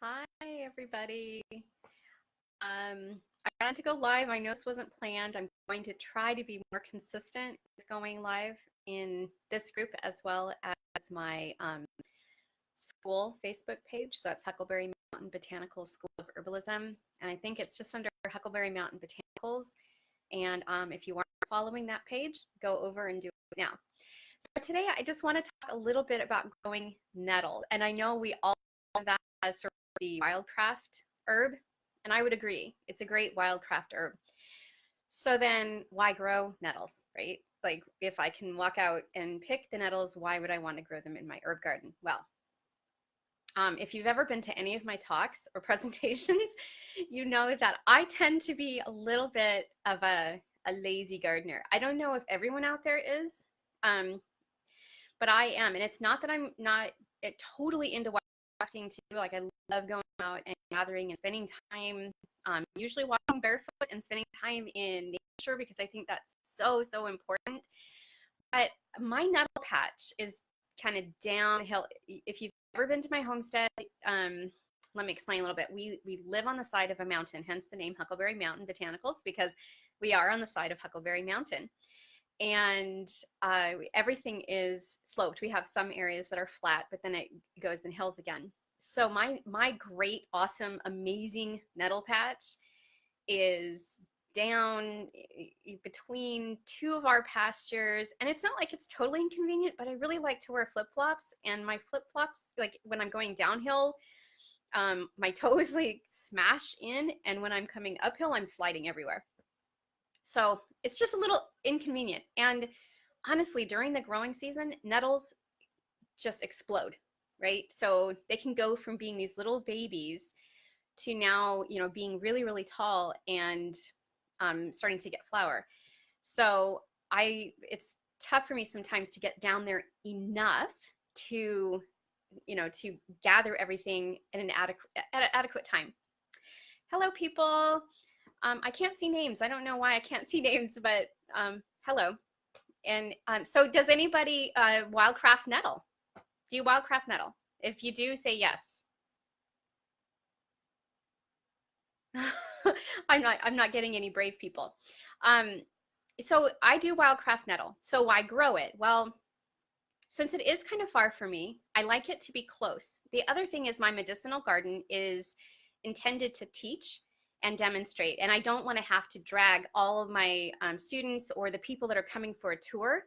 Hi, everybody. I wanted to go live. I know this wasn't planned. I'm going to try to be more consistent with going live in this group as well as my school Facebook page. So that's Huckleberry Mountain Botanical School of Herbalism. And I think it's just under Huckleberry Mountain Botanicals. And if you aren't following that page, go over and do it now. So today I just want to talk a little bit about growing nettle. And I know we all know that as sort of the wildcraft herb, and I would agree. It's a great wildcraft herb. So then why grow nettles, right? Like if I can walk out and pick the nettles, why would I want to grow them in my herb garden? Well, if you've ever been to any of my talks or presentations, you know that I tend to be a little bit of a lazy gardener. I don't know if everyone out there is, but I am. And it's not that I'm not totally into wildcrafting too. Like I love going out and gathering and spending time, usually walking barefoot and spending time in nature because I think that's so important. But my nettle patch is kind of downhill. If you've ever been to my homestead, let me explain a little bit. We live on the side of a mountain, hence the name Huckleberry Mountain Botanicals, because we are on the side of Huckleberry Mountain. And everything is sloped. We have some areas that are flat, but then it goes in hills again. So my great, awesome, amazing nettle patch is down between two of our pastures, and it's not like it's totally inconvenient, but I really like to wear flip-flops, and my flip-flops, like when I'm going downhill, my toes like smash in, and when I'm coming uphill, I'm sliding everywhere. So it's just a little inconvenient. And honestly, during the growing season, nettles just explode, right? So they can go from being these little babies to now, being really tall and starting to get flower. So it's tough for me sometimes to get down there enough to, to gather everything at an adequate time. Hello, people. I can't see names. I don't know why I can't see names, but hello. And so does anybody wildcraft nettle? Do you wildcraft nettle? If you do, say yes. I'm not getting any brave people. So I do wildcraft nettle. So why grow it? Well, since it is kind of far for me, I like it to be close. The other thing is my medicinal garden is intended to teach and demonstrate, and I don't want to have to drag all of my students or the people that are coming for a tour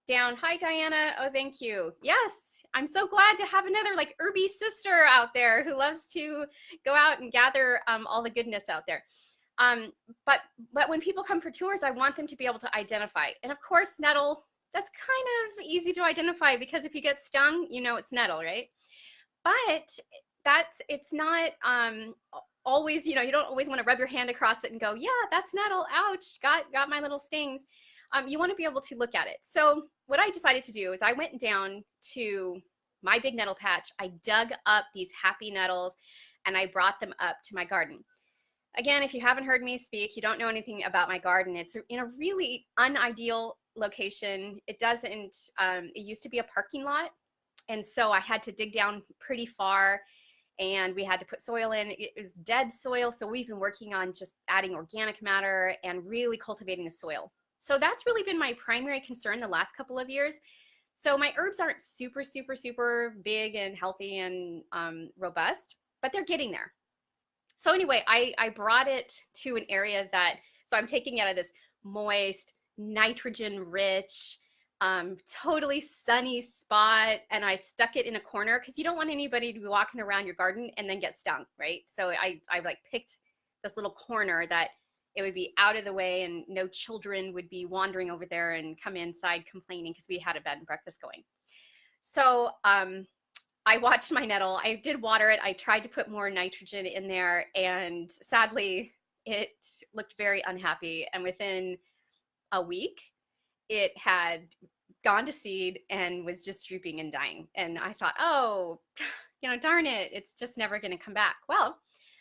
down. Hi, Diana. Oh, thank you. Yes, I'm so glad to have another like herby sister out there who loves to go out and gather all the goodness out there. But when people come for tours, I want them to be able to identify. And of course, nettle, that's kind of easy to identify because if you get stung, it's nettle, right? But it's not always, you don't always want to rub your hand across it and go, yeah, that's nettle. Ouch, got my little stings. You want to be able to look at it. So what I decided to do is I went down to my big nettle patch. I dug up these happy nettles and I brought them up to my garden. Again, if you haven't heard me speak, you don't know anything about my garden. It's in a really unideal location. It used to be a parking lot. And so I had to dig down pretty far and we had to put soil in. It was dead soil. So we've been working on just adding organic matter and really cultivating the soil. So that's really been my primary concern the last couple of years. So my herbs aren't super big and healthy and robust, but they're getting there. So anyway, I brought it to an area so I'm taking it out of this moist, nitrogen rich, totally sunny spot, and I stuck it in a corner because you don't want anybody to be walking around your garden and then get stung, right? So I like picked this little corner that it would be out of the way and no children would be wandering over there and come inside complaining because we had a bed and breakfast going. So I watched my nettle. I did water it. I tried to put more nitrogen in there, and sadly, it looked very unhappy. And within a week, it had gone to seed and was just drooping and dying. And I thought, oh, darn it, it's just never going to come back. Well,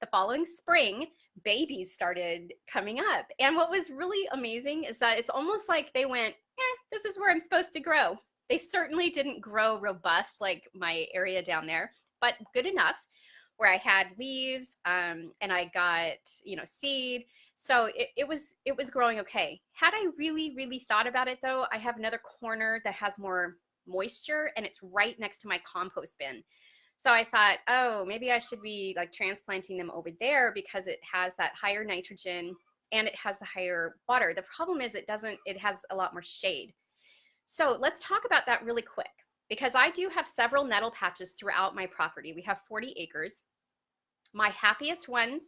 the following spring, babies started coming up. And what was really amazing is that it's almost like they went, this is where I'm supposed to grow. They certainly didn't grow robust like my area down there, but good enough where I had leaves, and I got, seed. So it was growing okay. Had I really thought about it though, I have another corner that has more moisture and it's right next to my compost bin. So I thought, oh, maybe I should be like transplanting them over there because it has that higher nitrogen and it has the higher water. The problem is it has a lot more shade. So let's talk about that really quick because I do have several nettle patches throughout my property. We have 40 acres. My happiest ones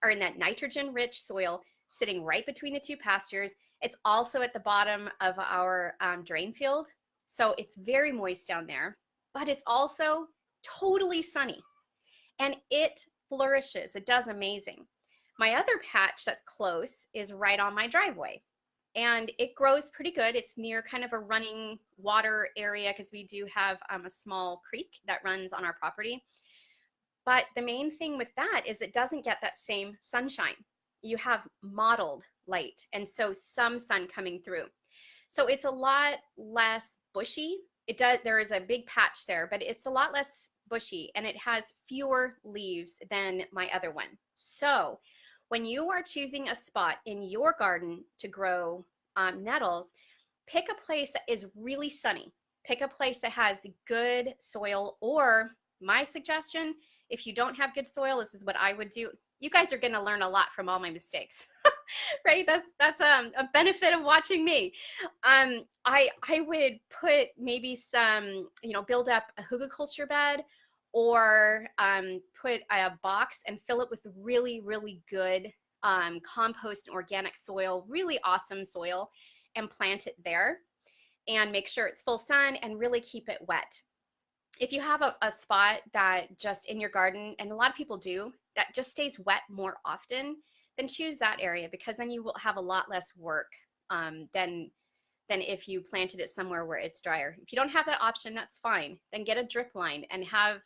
are in that nitrogen rich soil sitting right between the two pastures. It's also at the bottom of our drain field. So it's very moist down there, but it's also totally sunny and it flourishes. It does amazing. My other patch that's close is right on my driveway and it grows pretty good. It's near kind of a running water area because we do have a small creek that runs on our property. But the main thing with that is it doesn't get that same sunshine. You have mottled light and so some sun coming through. So it's a lot less bushy. There is a big patch there, but it's a lot less bushy and it has fewer leaves than my other one. So when you are choosing a spot in your garden to grow nettles, pick a place that is really sunny. Pick a place that has good soil, or my suggestion, if you don't have good soil, this is what I would do. You guys are going to learn a lot from all my mistakes, right? That's a benefit of watching me. I would put maybe some, build up a hugelkultur bed, or put a box and fill it with really good compost and organic soil, really awesome soil, and plant it there and make sure it's full sun and really keep it wet. If you have a spot that just in your garden, and a lot of people do, that just stays wet more often, then choose that area because then you will have a lot less work than if you planted it somewhere where it's drier. If you don't have that option, that's fine. Then get a drip line and have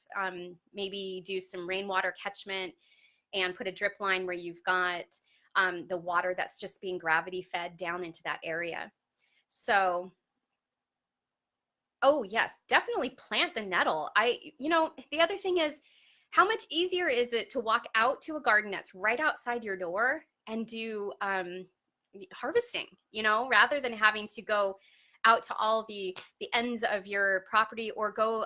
maybe do some rainwater catchment and put a drip line where you've got the water that's just being gravity fed down into that area. So, oh yes, definitely plant the nettle. The other thing is, how much easier is it to walk out to a garden that's right outside your door and do harvesting, rather than having to go out to all the ends of your property or go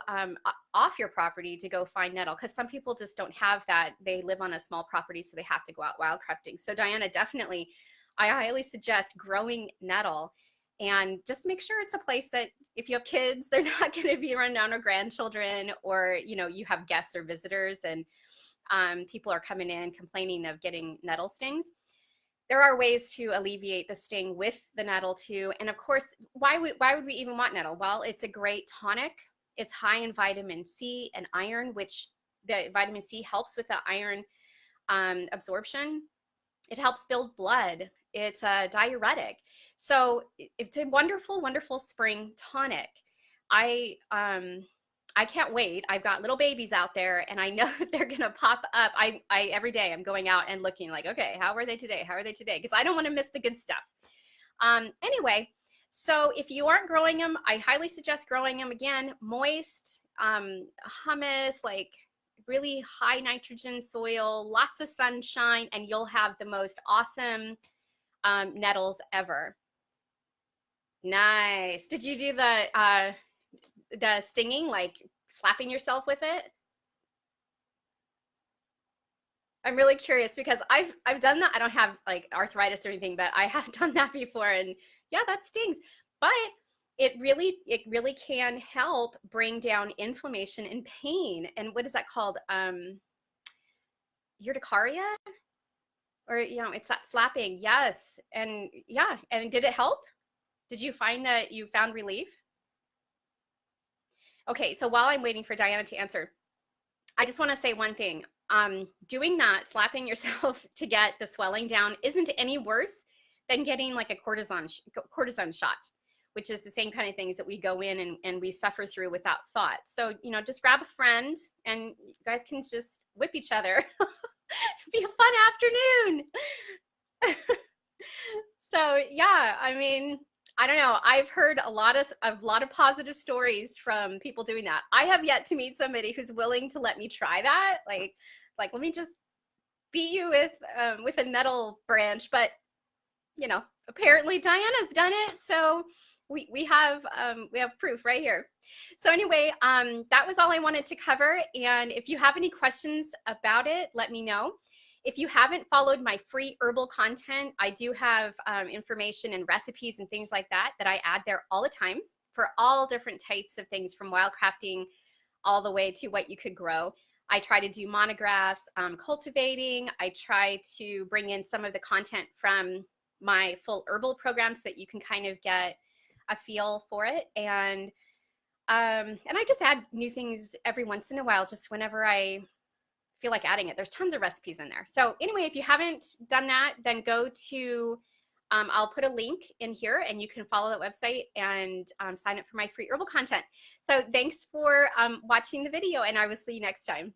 off your property to go find nettle, because some people just don't have that. They live on a small property, so they have to go out wildcrafting. So Diana, definitely, I highly suggest growing nettle, and just make sure it's a place that if you have kids, they're not going to be run down, or grandchildren, or you have guests or visitors and people are coming in complaining of getting nettle stings. There are ways to alleviate the sting with the nettle too. And of course, why would we even want nettle? Well, it's a great tonic. It's high in vitamin C and iron, which the vitamin C helps with the iron absorption. It helps build blood. It's a diuretic. So it's a wonderful spring tonic. I can't wait. I've got little babies out there and I know they're going to pop up. I every day I'm going out and looking like, okay, how are they today? How are they today? Because I don't want to miss the good stuff. Anyway, so if you aren't growing them, I highly suggest growing them again, moist, humus, like really high nitrogen soil, lots of sunshine, and you'll have the most awesome nettles ever. Nice. Did you do the stinging, like slapping yourself with it? I'm really curious because I've done that. I don't have like arthritis or anything, but I have done that before, and yeah, that stings. But it really can help bring down inflammation and pain. And what is that called? Urticaria? Or it's that slapping. Yes. And yeah, and did it help? Did you find that you found relief? Okay, so while I'm waiting for Diana to answer, I just want to say one thing. Doing that, slapping yourself to get the swelling down, isn't any worse than getting like a cortisone shot, which is the same kind of things that we go in and we suffer through without thought. So, just grab a friend and you guys can just whip each other. Be a fun afternoon. So yeah, I mean, I don't know. I've heard a lot of positive stories from people doing that. I have yet to meet somebody who's willing to let me try that. Like, like, let me just beat you with a nettle branch. But you know, apparently Diana's done it, so we have proof right here. So anyway, that was all I wanted to cover. And if you have any questions about it, let me know. If you haven't followed my free herbal content, I do have information and recipes and things like that that I add there all the time for all different types of things, from wildcrafting all the way to what you could grow. I try to do monographs, cultivating. I try to bring in some of the content from my full herbal program so that you can kind of get a feel for it. And I just add new things every once in a while, just whenever I feel like adding it. There's tons of recipes in there. So anyway, if you haven't done that, then go to, I'll put a link in here and you can follow that website and sign up for my free herbal content. So thanks for watching the video, and I will see you next time.